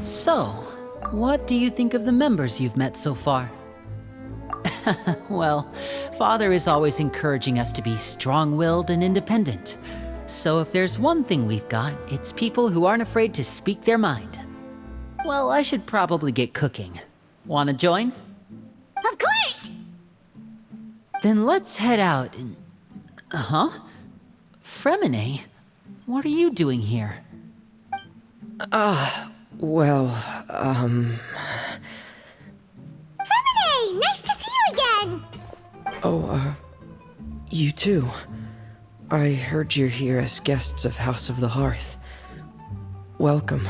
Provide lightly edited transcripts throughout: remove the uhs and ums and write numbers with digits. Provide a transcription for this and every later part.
So, what do you think of the members you've met so far? Well, Father is always encouraging us to be strong-willed and independent. So if there's one thing we've got, it's people who aren't afraid to speak their mind. Well, I should probably get cooking. Wanna join? Of course! Then let's head out and... Freminet? What are you doing here? Freminet! Nice to see you again! You too. I heard you're here as guests of House of the Hearth. Welcome.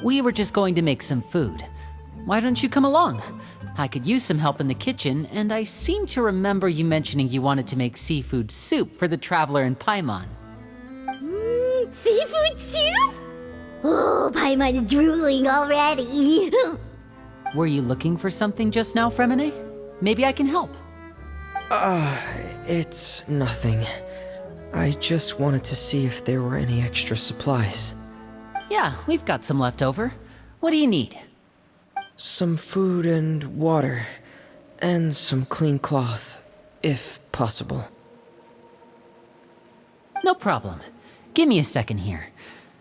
We were just going to make some food. Why don't you come along? I could use some help in the kitchen, and I seem to remember you mentioning you wanted to make seafood soup for the traveler in Paimon. Seafood soup? Oh, Paimon is drooling already. Were you looking for something just now, Freminet? Maybe I can help. It's nothing. I just wanted to see if there were any extra supplies. Yeah, we've got some left over. What do you need? Some food and water, and some clean cloth, if possible. No problem. Give me a second here.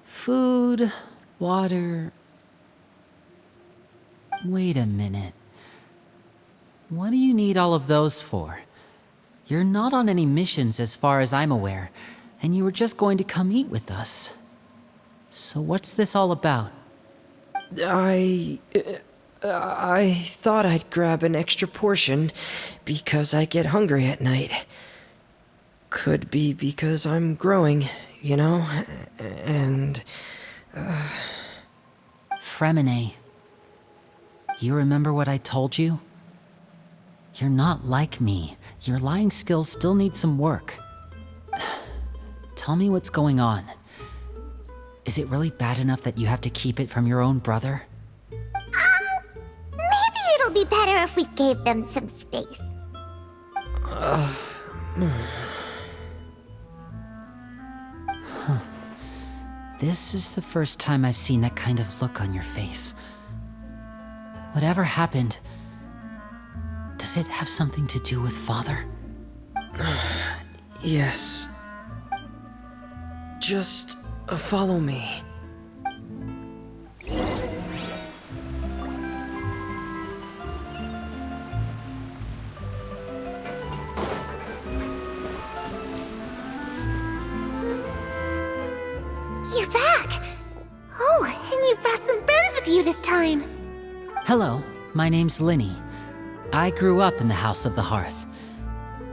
Food, water... Wait a minute. What do you need all of those for? You're not on any missions as far as I'm aware, and you were just going to come eat with us. So what's this all about? I thought I'd grab an extra portion because I get hungry at night. Could be because I'm growing, you know, and... Freminet, you remember what I told you? You're not like me. Your lying skills still need some work. Tell me what's going on. Is it really bad enough that you have to keep it from your own brother? Maybe it'll be better if we gave them some space. This is the first time I've seen that kind of look on your face. Whatever happened, does it have something to do with Father? Yes. Just follow me. You're back! Oh, and you've brought some friends with you this time. Hello, my name's Lyney. I grew up in the House of the Hearth.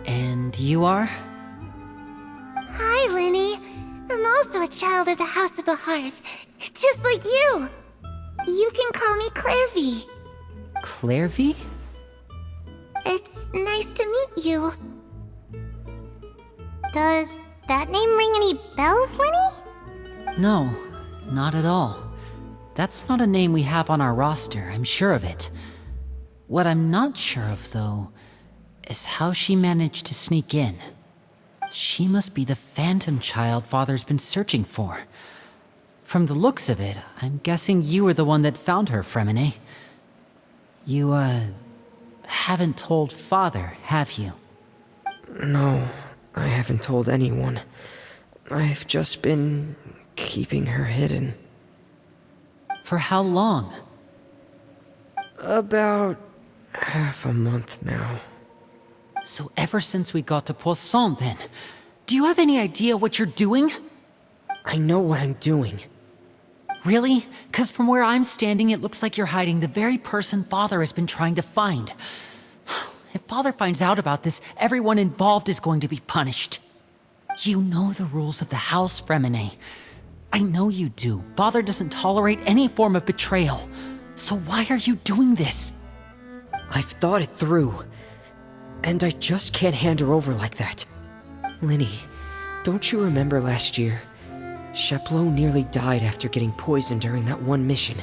And you are? Hi, Lyney. I'm also a child of the House of the Hearth, just like you. You can call me Clervie. Clervie? It's nice to meet you. Does that name ring any bells, Lyney? No, not at all. That's not a name we have on our roster, I'm sure of it. What I'm not sure of, though, is how she managed to sneak in. She must be the phantom child Father's been searching for. From the looks of it, I'm guessing you were the one that found her, Freminet. You, haven't told Father, have you? No, I haven't told anyone. I've just been keeping her hidden. For how long? About half a month now. So ever since we got to Poisson, then. Do you have any idea what you're doing? I know what I'm doing. Really? 'Cause from where I'm standing, it looks like you're hiding the very person Father has been trying to find. If Father finds out about this, everyone involved is going to be punished. You know the rules of the house, Freminet. I know you do. Father doesn't tolerate any form of betrayal. So why are you doing this? I've thought it through. And I just can't hand her over like that. Lyney, don't you remember last year? Sheplo nearly died after getting poisoned during that one mission.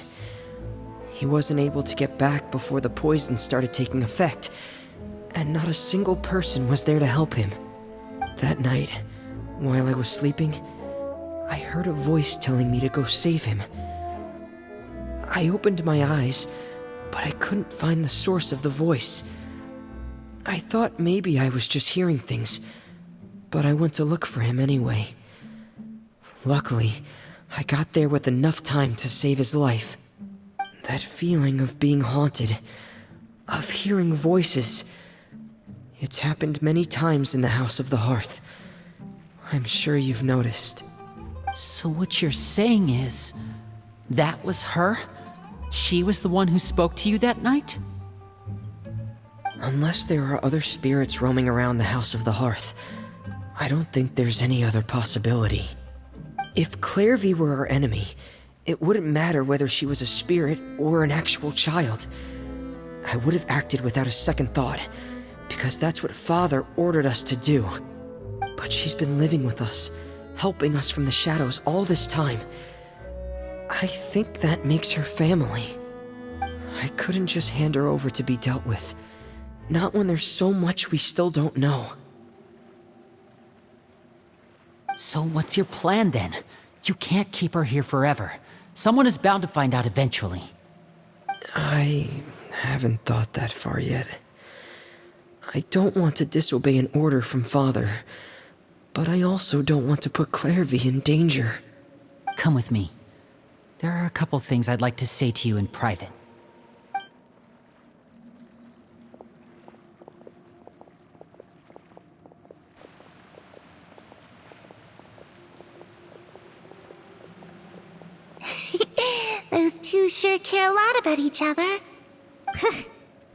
He wasn't able to get back before the poison started taking effect, and not a single person was there to help him. That night, while I was sleeping, I heard a voice telling me to go save him. I opened my eyes, but I couldn't find the source of the voice. I thought maybe I was just hearing things, but I went to look for him anyway. Luckily, I got there with enough time to save his life. That feeling of being haunted, of hearing voices, it's happened many times in the House of the Hearth. I'm sure you've noticed. So what you're saying is, that was her? She was the one who spoke to you that night? Unless there are other spirits roaming around the House of the Hearth, I don't think there's any other possibility. If Clervie were our enemy, it wouldn't matter whether she was a spirit or an actual child. I would have acted without a second thought, because that's what Father ordered us to do. But she's been living with us, helping us from the shadows all this time. I think that makes her family. I couldn't just hand her over to be dealt with. Not when there's so much we still don't know. So what's your plan then? You can't keep her here forever. Someone is bound to find out eventually. I haven't thought that far yet. I don't want to disobey an order from Father, but I also don't want to put Clervie in danger. Come with me. There are a couple things I'd like to say to you in private. Those two sure care a lot about each other.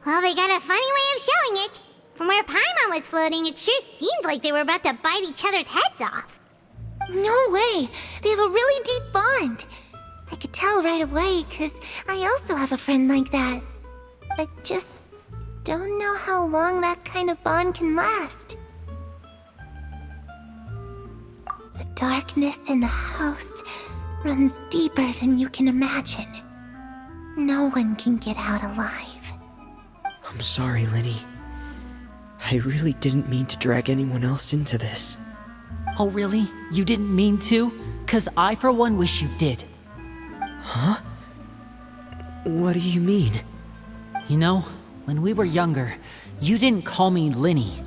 Well, they got a funny way of showing it. From where Paimon was floating, it sure seemed like they were about to bite each other's heads off. No way! They have a really deep bond. I could tell right away, 'cause I also have a friend like that. I just don't know how long that kind of bond can last. The darkness in the house runs deeper than you can imagine. No one can get out alive. I'm sorry, Lyney. I really didn't mean to drag anyone else into this. Oh really? You didn't mean to? 'Cause I for one wish you did. Huh? What do you mean? You know, when we were younger, you didn't call me Lyney.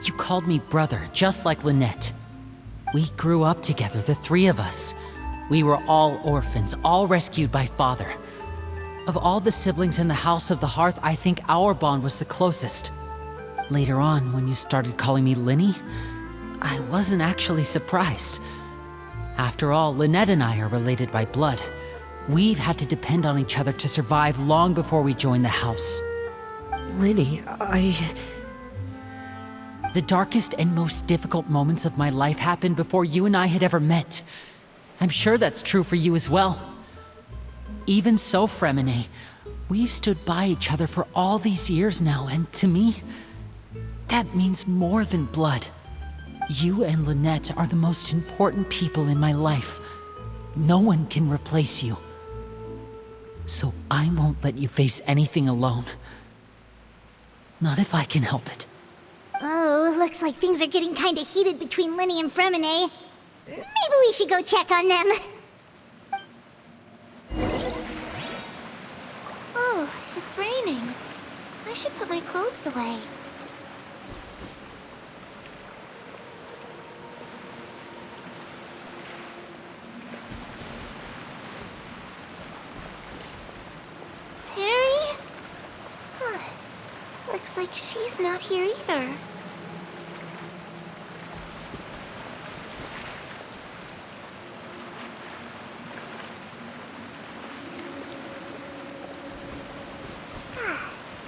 You called me brother, just like Lynette. We grew up together, the three of us. We were all orphans, all rescued by Father. Of all the siblings in the House of the Hearth, I think our bond was the closest. Later on, when you started calling me Lyney, I wasn't actually surprised. After all, Lynette and I are related by blood. We've had to depend on each other to survive long before we joined the house. Lyney, The darkest and most difficult moments of my life happened before you and I had ever met. I'm sure that's true for you as well. Even so, Freminet, we've stood by each other for all these years now, and to me, that means more than blood. You and Lynette are the most important people in my life. No one can replace you. So I won't let you face anything alone. Not if I can help it. Oh, looks like things are getting kinda heated between Lyney and Freminet. Maybe we should go check on them. Oh, it's raining. I should put my clothes away. Harry? Huh. Looks like she's not here either.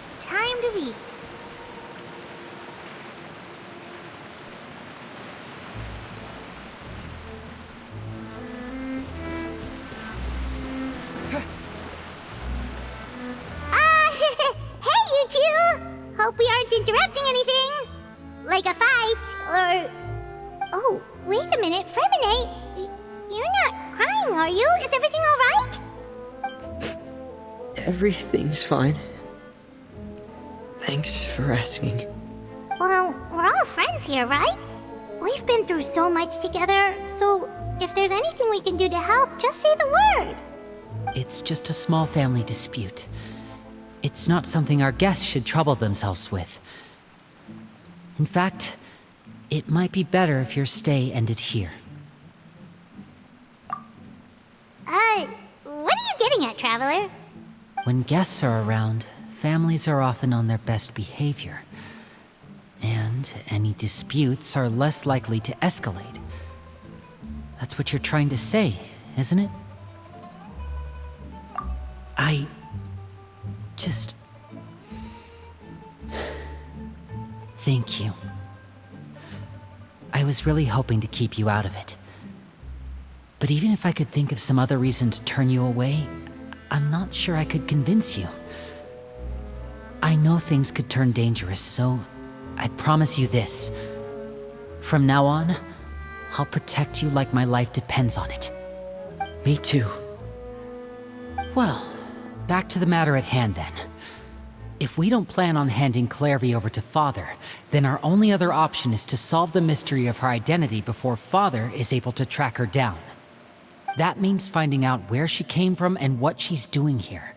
It's time to eat. Hey, you two! Hope we aren't interrupting anything. Like a fight, or... Oh, wait a minute, Freminet. You're not crying, are you? Is everything alright? everything's fine. Thanks for asking. Well, we're all friends here, right? We've been through so much together, so if there's anything we can do to help, just say the word. It's just a small family dispute. It's not something our guests should trouble themselves with. In fact, it might be better if your stay ended here. What are you getting at, Traveler? When guests are around, families are often on their best behavior. And any disputes are less likely to escalate. That's what you're trying to say, isn't it? I just... Thank you. I was really hoping to keep you out of it. But even if I could think of some other reason to turn you away, I'm not sure I could convince you. I know things could turn dangerous, so I promise you this. From now on, I'll protect you like my life depends on it. Me too. Well, back to the matter at hand then. If we don't plan on handing Clervie over to Father, then our only other option is to solve the mystery of her identity before Father is able to track her down. That means finding out where she came from and what she's doing here.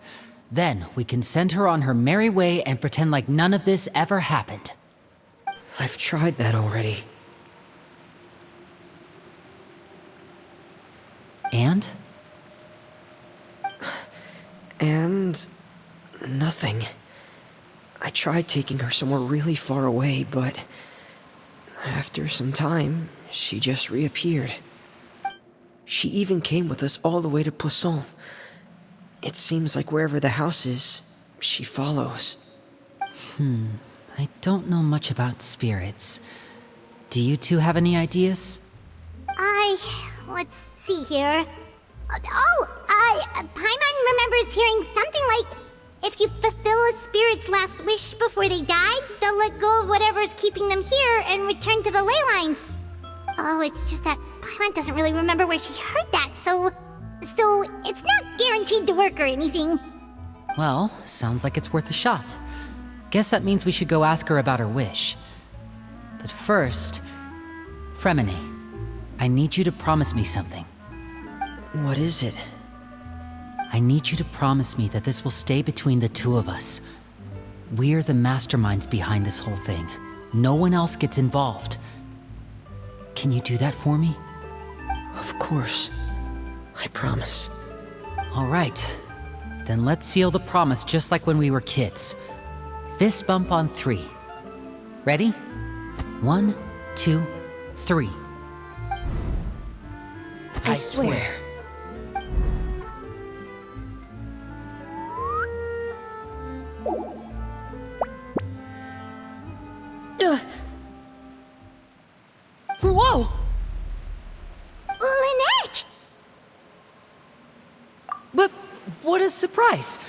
Then we can send her on her merry way and pretend like none of this ever happened. I've tried that already. And? And... nothing. I tried taking her somewhere really far away, but... after some time, she just reappeared. She even came with us all the way to Poisson. It seems like wherever the house is, she follows. I don't know much about spirits. Do you two have any ideas? Let's see here. Paimon remembers hearing something like, if you fulfill a spirit's last wish before they died, they'll let go of whatever's keeping them here and return to the ley lines. Oh, it's just that Paimon doesn't really remember where she heard that, so it's not guaranteed to work or anything. Well, sounds like it's worth a shot. Guess that means we should go ask her about her wish. But first, Freminet, I need you to promise me something. What is it? I need you to promise me that this will stay between the two of us. We're the masterminds behind this whole thing. No one else gets involved. Can you do that for me? Of course. I promise. All right. Then let's seal the promise just like when we were kids. Fist bump on 3. Ready? 1, 2, 3. I swear. Whoa! Lynette! But what a surprise!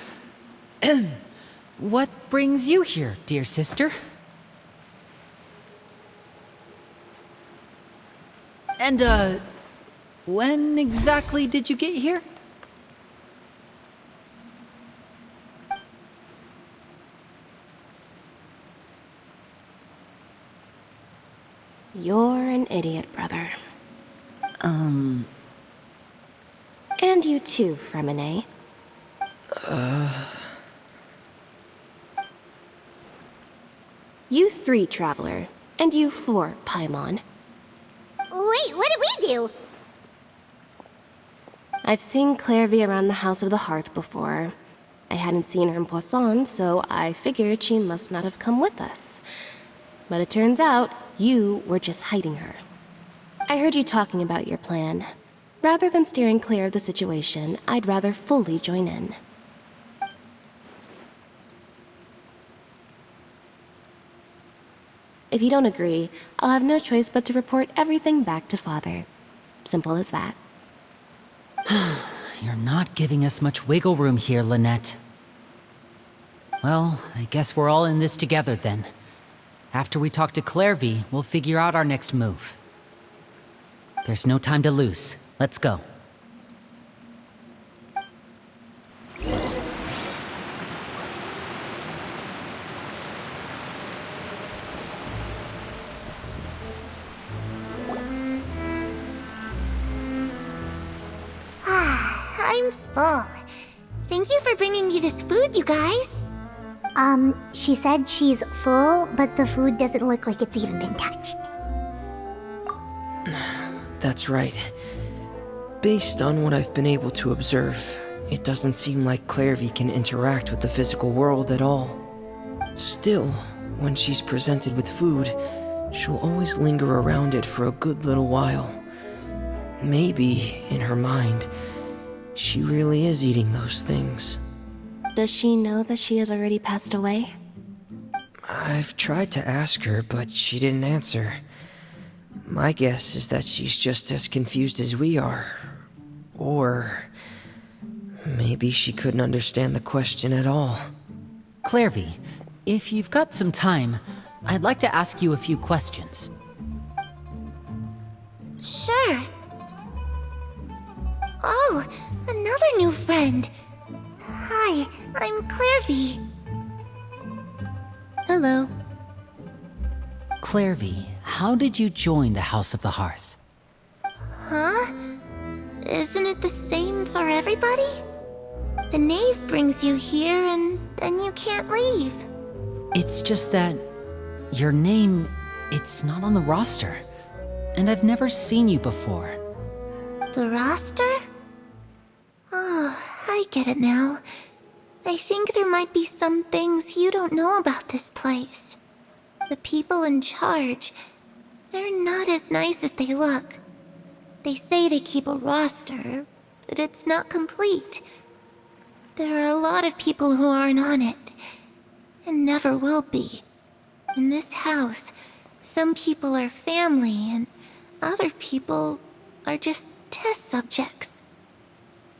What brings you here, dear sister? And, when exactly did you get here? You're an idiot, brother. And you too, Freminet. You 3, Traveler. And you 4, Paimon. Wait, what did we do? I've seen Clervie around the House of the Hearth before. I hadn't seen her in Poisson, so I figured she must not have come with us. But it turns out, you were just hiding her. I heard you talking about your plan. Rather than steering clear of the situation, I'd rather fully join in. If you don't agree, I'll have no choice but to report everything back to Father. Simple as that. You're not giving us much wiggle room here, Lynette. Well, I guess we're all in this together then. After we talk to Clervie, we'll figure out our next move. There's no time to lose. Let's go. I'm full. Thank you for bringing me this food, you guys. She said she's full, but the food doesn't look like it's even been touched. That's right. Based on what I've been able to observe, it doesn't seem like Clervie can interact with the physical world at all. Still, when she's presented with food, she'll always linger around it for a good little while. Maybe, in her mind, she really is eating those things. Does she know that she has already passed away? I've tried to ask her, but she didn't answer. My guess is that she's just as confused as we are. Or maybe she couldn't understand the question at all. Clervie, if you've got some time, I'd like to ask you a few questions. Sure. Oh, another new friend. Hi, I'm Clervie. Hello. Clervie, how did you join the House of the Hearth? Huh? Isn't it the same for everybody? The knave brings you here and then you can't leave. It's just that your name, it's not on the roster. And I've never seen you before. The roster? Oh, I get it now. I think there might be some things you don't know about this place. The people in charge, they're not as nice as they look. They say they keep a roster, but it's not complete. There are a lot of people who aren't on it, and never will be. In this house, some people are family, and other people are just test subjects.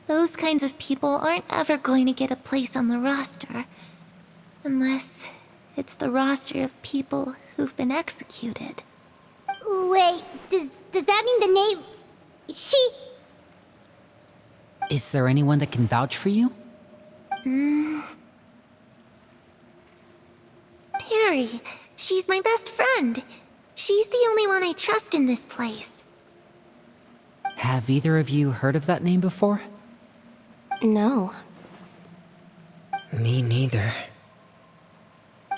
Those kinds of people aren't ever going to get a place on the roster, unless it's the roster of people who've been executed. Wait, does that mean the knave... She... Is there anyone that can vouch for you? Perry, she's my best friend. She's the only one I trust in this place. Have either of you heard of that name before? No. Me neither.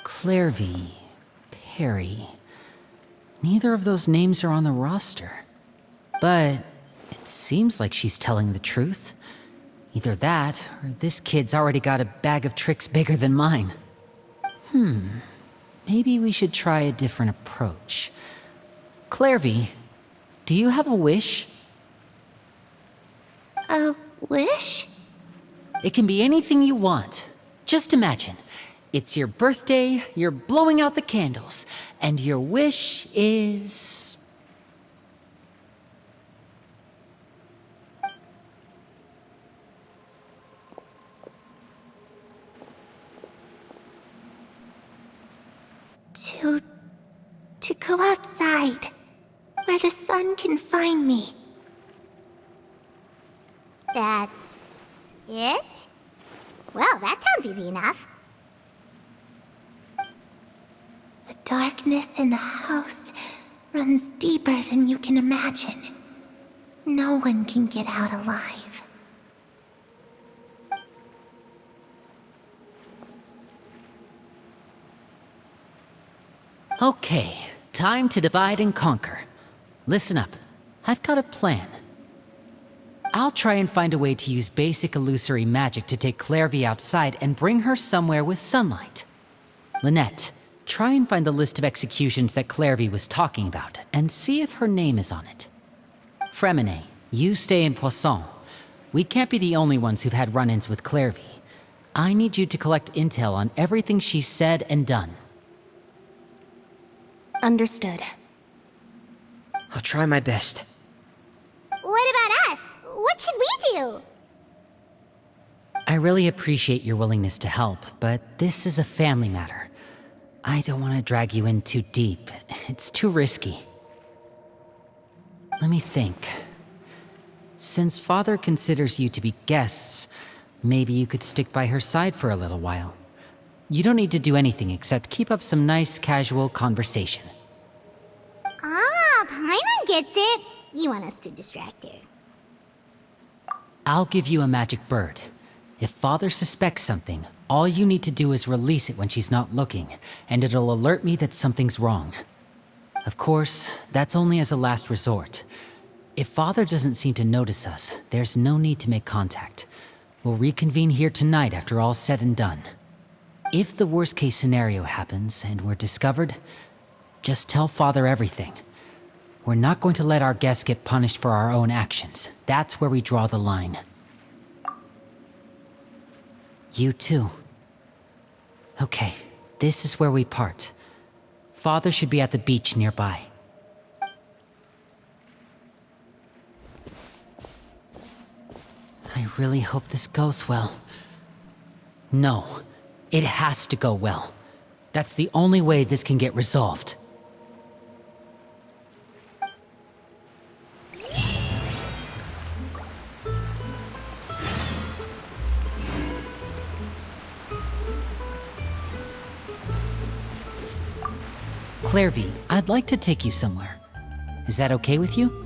Clervie, Perry. Neither of those names are on the roster. But it seems like she's telling the truth. Either that, or this kid's already got a bag of tricks bigger than mine. Maybe we should try a different approach. Clervie, do you have a wish? A wish? It can be anything you want. Just imagine. It's your birthday, you're blowing out the candles, and your wish is... To go outside, where the sun can find me. That's... it? Well, that sounds easy enough. The darkness in the house runs deeper than you can imagine. No one can get out alive. Okay, time to divide and conquer. Listen up, I've got a plan. I'll try and find a way to use basic illusory magic to take Clervie outside and bring her somewhere with sunlight. Lynette, try and find the list of executions that Clervie was talking about, and see if her name is on it. Freminet, you stay in Poisson. We can't be the only ones who've had run-ins with Clervie. I need you to collect intel on everything she's said and done. Understood. I'll try my best. What about us? What should we do? I really appreciate your willingness to help, but this is a family matter. I don't want to drag you in too deep. It's too risky. Let me think. Since Father considers you to be guests, maybe you could stick by her side for a little while. You don't need to do anything except keep up some nice, casual conversation. Ah, Paimon gets it. You want us to distract her. I'll give you a magic bird. If Father suspects something, all you need to do is release it when she's not looking, and it'll alert me that something's wrong. Of course, that's only as a last resort. If Father doesn't seem to notice us, there's no need to make contact. We'll reconvene here tonight after all's said and done. If the worst-case scenario happens and we're discovered, just tell Father everything. We're not going to let our guests get punished for our own actions. That's where we draw the line. You too. Okay, this is where we part. Father should be at the beach nearby. I really hope this goes well. No, it has to go well. That's the only way this can get resolved. Clervie, I'd like to take you somewhere. Is that okay with you?